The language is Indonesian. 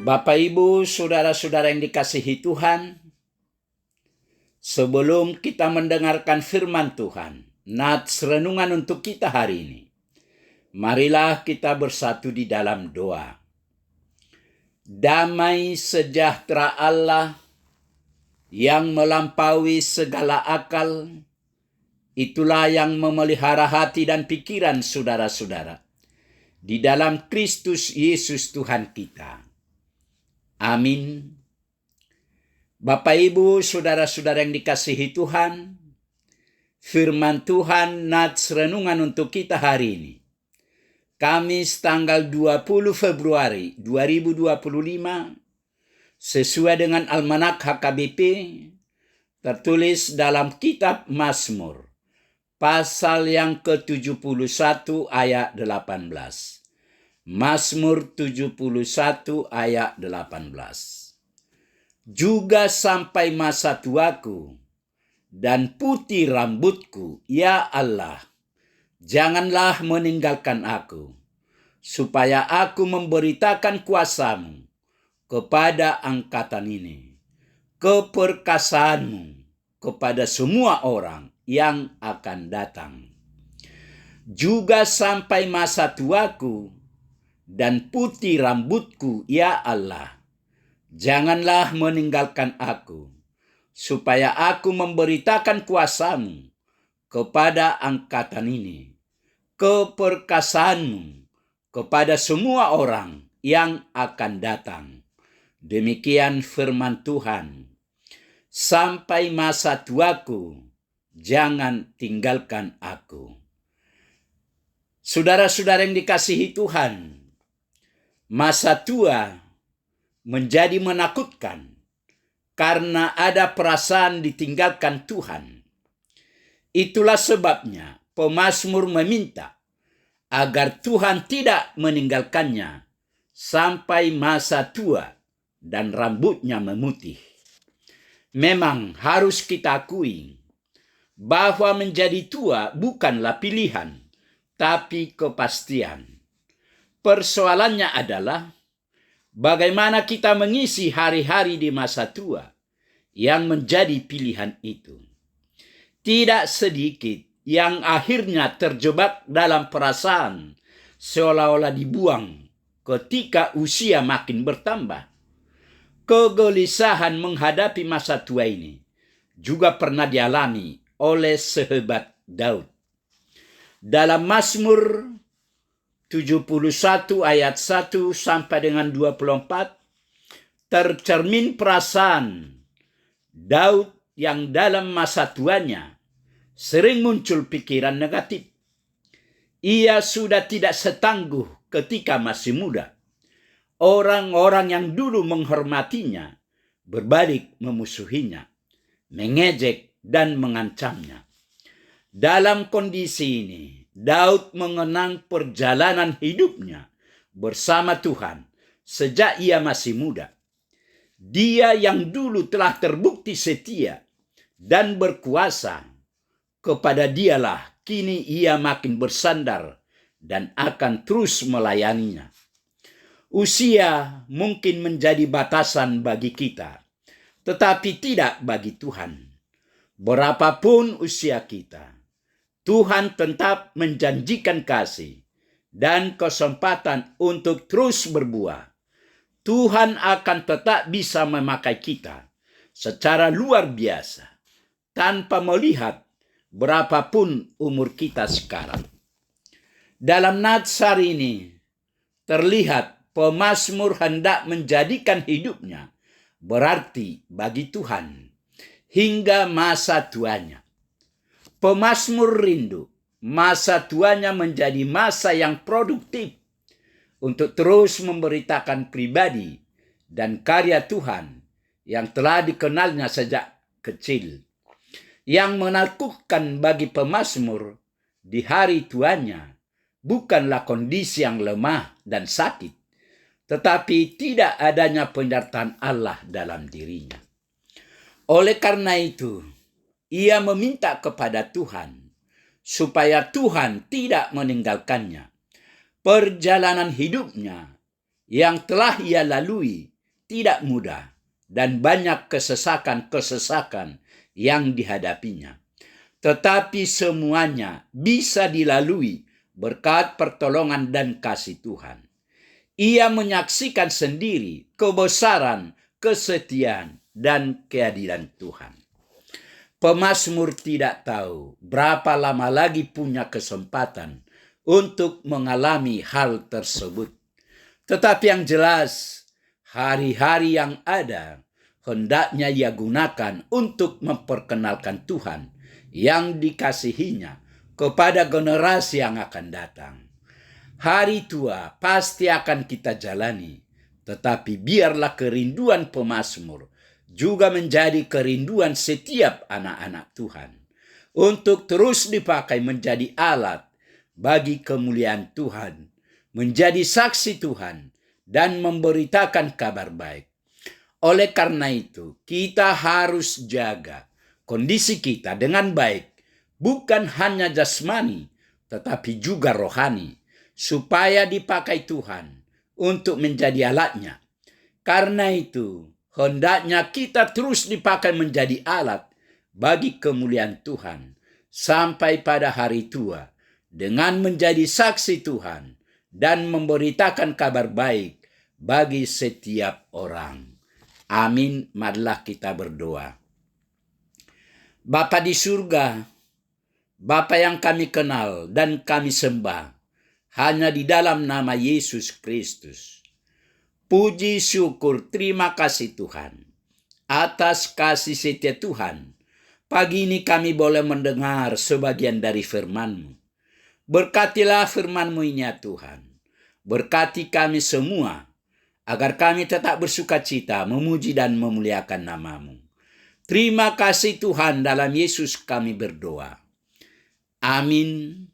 Bapak, Ibu, saudara-saudara yang dikasihi Tuhan, sebelum kita mendengarkan firman Tuhan, nats renungan untuk kita hari ini, marilah kita bersatu di dalam doa. Damai sejahtera Allah yang melampaui segala akal, itulah yang memelihara hati dan pikiran saudara-saudara di dalam Kristus Yesus Tuhan kita. Amin. Bapak, Ibu, saudara-saudara yang dikasihi Tuhan, firman Tuhan nats renungan untuk kita hari ini. Kamis tanggal 20 Februari 2025, sesuai dengan Almanak HKBP, tertulis dalam kitab Mazmur, pasal yang ke-71 ayat 18. Mazmur 71 ayat 18. Juga sampai masa tuaku dan putih rambutku, ya Allah, janganlah meninggalkan aku, supaya aku memberitakan kuasa-Mu kepada angkatan ini, keperkasaanmu kepada semua orang yang akan datang. Juga sampai masa tuaku dan putih rambutku, ya Allah, janganlah meninggalkan aku, supaya aku memberitakan kuasa-Mu kepada angkatan ini, keperkasaanmu kepada semua orang yang akan datang. Demikian firman Tuhan. Sampai masa tuaku, jangan tinggalkan aku. Saudara-saudara yang dikasihi Tuhan, masa tua menjadi menakutkan karena ada perasaan ditinggalkan Tuhan. Itulah sebabnya pemazmur meminta agar Tuhan tidak meninggalkannya sampai masa tua dan rambutnya memutih. Memang harus kita akui bahwa menjadi tua bukanlah pilihan, tapi kepastian. Persoalannya adalah bagaimana kita mengisi hari-hari di masa tua yang menjadi pilihan itu. Tidak sedikit yang akhirnya terjebak dalam perasaan seolah-olah dibuang ketika usia makin bertambah. Kegelisahan menghadapi masa tua ini juga pernah dialami oleh sahabat Daud. Dalam Mazmur 71 ayat 1 sampai dengan 24 tercermin perasaan Daud yang dalam masa tuanya sering muncul pikiran negatif. Ia sudah tidak setangguh ketika masih muda. Orang-orang yang dulu menghormatinya berbalik memusuhinya, mengejek dan mengancamnya. Dalam kondisi ini, Daud mengenang perjalanan hidupnya bersama Tuhan sejak ia masih muda. Dia yang dulu telah terbukti setia dan berkuasa, kepada dialah kini ia makin bersandar dan akan terus melayaninya. Usia mungkin menjadi batasan bagi kita, tetapi tidak bagi Tuhan. Berapapun usia kita, Tuhan tetap menjanjikan kasih dan kesempatan untuk terus berbuah. Tuhan akan tetap bisa memakai kita secara luar biasa tanpa melihat berapapun umur kita sekarang. Dalam nats hari ini terlihat pemazmur hendak menjadikan hidupnya berarti bagi Tuhan hingga masa tuanya. Pemazmur rindu masa tuanya menjadi masa yang produktif untuk terus memberitakan pribadi dan karya Tuhan yang telah dikenalnya sejak kecil. Yang menakutkan bagi pemazmur di hari tuanya bukanlah kondisi yang lemah dan sakit, tetapi tidak adanya penyertaan Allah dalam dirinya. Oleh karena itu, ia meminta kepada Tuhan supaya Tuhan tidak meninggalkannya. Perjalanan hidupnya yang telah ia lalui tidak mudah dan banyak kesesakan-kesesakan yang dihadapinya. Tetapi semuanya bisa dilalui berkat pertolongan dan kasih Tuhan. Ia menyaksikan sendiri kebesaran, kesetiaan, dan keadilan Tuhan. Pemazmur tidak tahu berapa lama lagi punya kesempatan untuk mengalami hal tersebut. Tetapi yang jelas, hari-hari yang ada hendaknya ia gunakan untuk memperkenalkan Tuhan yang dikasihinya kepada generasi yang akan datang. Hari tua pasti akan kita jalani, tetapi biarlah kerinduan pemazmur juga menjadi kerinduan setiap anak-anak Tuhan untuk terus dipakai menjadi alat bagi kemuliaan Tuhan, menjadi saksi Tuhan, dan memberitakan kabar baik. Oleh karena itu, kita harus jaga kondisi kita dengan baik, bukan hanya jasmani, tetapi juga rohani, supaya dipakai Tuhan untuk menjadi alatnya. Karena itu, hendaknya kita terus dipakai menjadi alat bagi kemuliaan Tuhan, sampai pada hari tua, dengan menjadi saksi Tuhan, dan memberitakan kabar baik bagi setiap orang. Amin. Marilah kita berdoa. Bapa di surga, Bapa yang kami kenal dan kami sembah hanya di dalam nama Yesus Kristus. Puji syukur terima kasih Tuhan atas kasih setia Tuhan. Pagi ini kami boleh mendengar sebagian dari firman-Mu. Berkatilah firman-Mu ini ya Tuhan. Berkati kami semua agar kami tetap bersuka cita memuji dan memuliakan nama-Mu. Terima kasih Tuhan, dalam Yesus kami berdoa. Amin